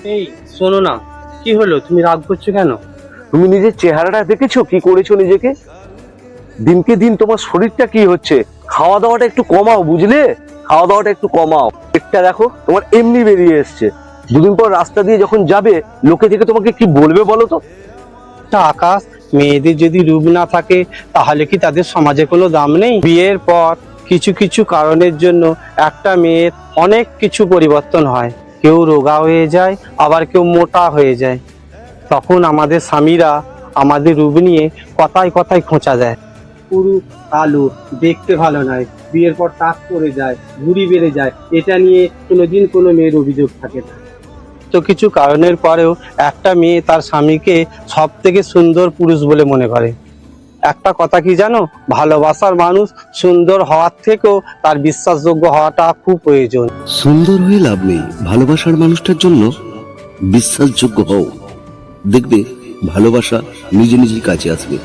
এই শোনো না, কি হলো, তুমি রাগ করছো কেন? তুমি নিজের চেহারাটা দেখেছো কি করেছো নিজেকে? দিনকে দিন তোমার শরীরটা কি হচ্ছে? খাওয়া দাওয়াটা একটু কমাও, বুঝলে? খাওয়া দাওয়াটা একটু কমাও। পেটটা দেখো তোমার এমনি বেরিয়ে এসছে। দুদিন পর রাস্তা দিয়ে যখন যাবে, লোকে থেকে তোমাকে কি বলবে বলো তো? তা আকাশ, মেয়েদের যদি রূপ না থাকে তাহলে কি তাদের সমাজে কোনো দাম নেই? বিয়ের পর কিছু কিছু কারণের জন্য একটা মেয়ের অনেক কিছু পরিবর্তন হয়। কেউ রোগা হয়ে যায়, আবার কেউ মোটা হয়ে যায়। তখন আমাদের স্বামীরা আমাদের রূপ নিয়ে কথায় কথায় খোঁচা দেয়। পুরো কালো, দেখতে ভালো নয়, বিয়ের পর টাক পড়ে যায়, ভুঁড়ি বেড়ে যায়, এটা নিয়ে কোনোদিন কোনো মেয়ের অভিযোগ থাকে না। তো কিছু কারণের পরেও একটা মেয়ে তার স্বামীকে সব থেকে সুন্দর পুরুষ বলে মনে করে। একটা কথা কি জানো, ভালোবাসার মানুষ সুন্দর হওয়ার থেকেও তার বিশ্বাসযোগ্য হওয়াটা খুব প্রয়োজন। সুন্দর হয়ে লাভ নেই, ভালোবাসার মানুষটার জন্য বিশ্বাসযোগ্য হও। দেখবে ভালোবাসা নিজে নিজেই কাছে আসবে।